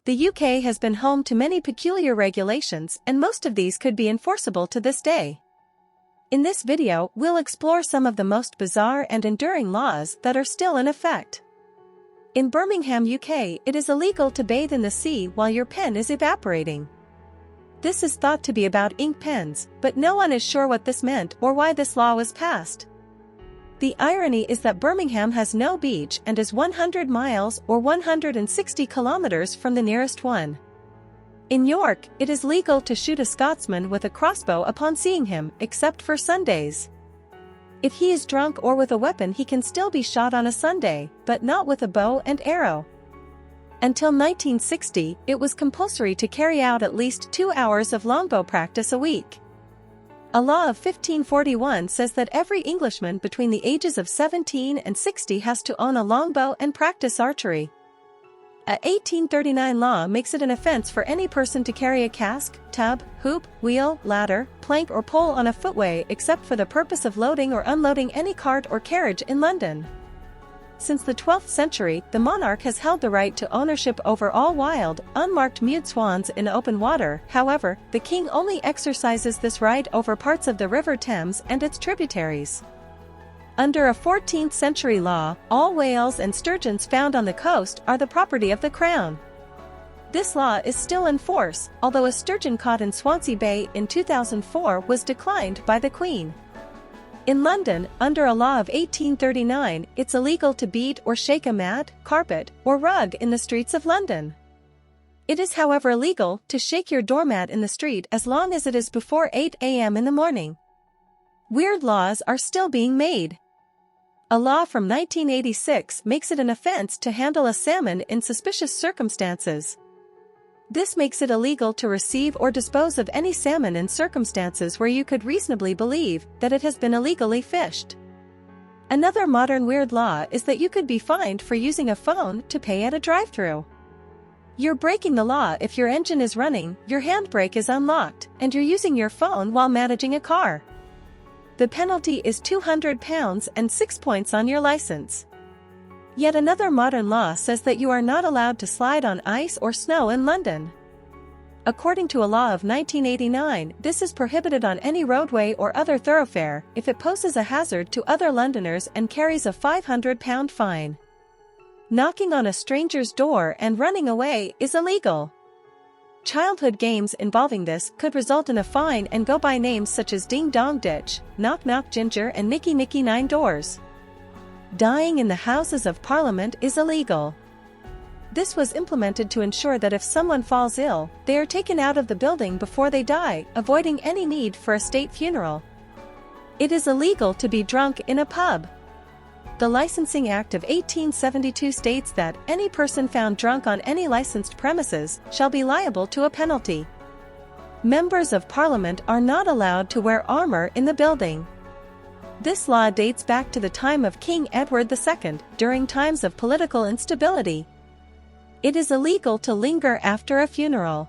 The UK has been home to many peculiar regulations, and most of these could be enforceable to this day. In this video, we'll explore some of the most bizarre and enduring laws that are still in effect. In Birmingham, UK, it is illegal to bathe in the sea while your pen is evaporating. This is thought to be about ink pens, but no one is sure what this meant or why this law was passed. The irony is that Birmingham has no beach and is 100 miles or 160 kilometers from the nearest one. In York, it is legal to shoot a Scotsman with a crossbow upon seeing him, except for Sundays. If he is drunk or with a weapon, he can still be shot on a Sunday, but not with a bow and arrow. Until 1960, it was compulsory to carry out at least 2 hours of longbow practice a week. A law of 1541 says that every Englishman between the ages of 17 and 60 has to own a longbow and practice archery. A 1839 law makes it an offence for any person to carry a cask, tub, hoop, wheel, ladder, plank or pole on a footway except for the purpose of loading or unloading any cart or carriage in London. Since the 12th century, the monarch has held the right to ownership over all wild, unmarked mewed swans in open water. However, the king only exercises this right over parts of the River Thames and its tributaries. Under a 14th century law, all whales and sturgeons found on the coast are the property of the crown. This law is still in force, although a sturgeon caught in Swansea Bay in 2004 was declined by the Queen. In London, under a law of 1839, it's illegal to beat or shake a mat, carpet, or rug in the streets of London. It is, however, legal to shake your doormat in the street as long as it is before 8 a.m. in the morning. Weird laws are still being made. A law from 1986 makes it an offence to handle a salmon in suspicious circumstances. This makes it illegal to receive or dispose of any salmon in circumstances where you could reasonably believe that it has been illegally fished. Another modern weird law is that you could be fined for using a phone to pay at a drive-thru. You're breaking the law if your engine is running, your handbrake is unlocked, and you're using your phone while managing a car. The penalty is £200 and 6 points on your license. Yet another modern law says that you are not allowed to slide on ice or snow in London. According to a law of 1989, this is prohibited on any roadway or other thoroughfare if it poses a hazard to other Londoners and carries a £500 fine. Knocking on a stranger's door and running away is illegal. Childhood games involving this could result in a fine and go by names such as Ding Dong Ditch, Knock Knock Ginger and Nicky Nicky Nine Doors. Dying in the Houses of Parliament is illegal. This was implemented to ensure that if someone falls ill, they are taken out of the building before they die, avoiding any need for a state funeral. It is illegal to be drunk in a pub. The Licensing Act of 1872 states that any person found drunk on any licensed premises shall be liable to a penalty. Members of Parliament are not allowed to wear armor in the building. This law dates back to the time of King Edward II, during times of political instability. It is illegal to linger after a funeral.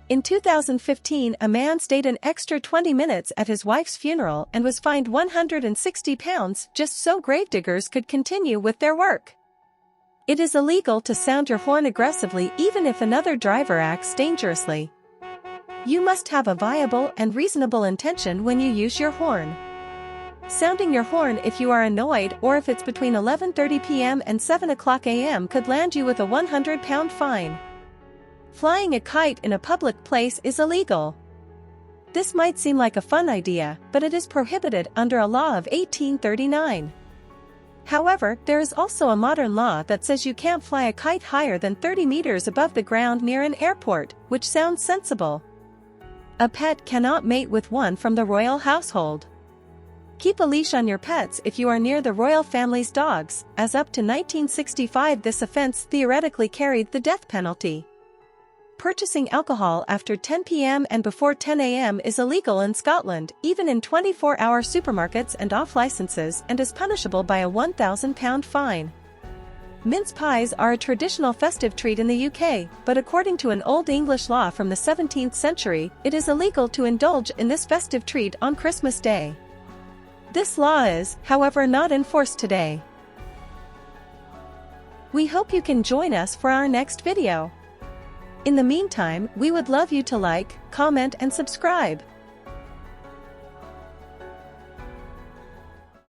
In 2015, a man stayed an extra 20 minutes at his wife's funeral and was fined £160 just so gravediggers could continue with their work. It is illegal to sound your horn aggressively even if another driver acts dangerously. You must have a viable and reasonable intention when you use your horn. Sounding your horn if you are annoyed or if it's between 11:30 p.m. and 7 o'clock a.m. could land you with a £100 fine. Flying a kite in a public place is illegal. This might seem like a fun idea, but it is prohibited under a law of 1839. However, there is also a modern law that says you can't fly a kite higher than 30 meters above the ground near an airport, which sounds sensible. A pet cannot mate with one from the royal household. Keep a leash on your pets if you are near the royal family's dogs, as up to 1965 this offense theoretically carried the death penalty. Purchasing alcohol after 10 p.m. and before 10 a.m. is illegal in Scotland, even in 24-hour supermarkets and off licenses, and is punishable by a £1,000 fine. Mince pies are a traditional festive treat in the UK, but according to an Old English law from the 17th century, it is illegal to indulge in this festive treat on Christmas Day. This law is, however, not enforced today. We hope you can join us for our next video. In the meantime, we would love you to like, comment and subscribe.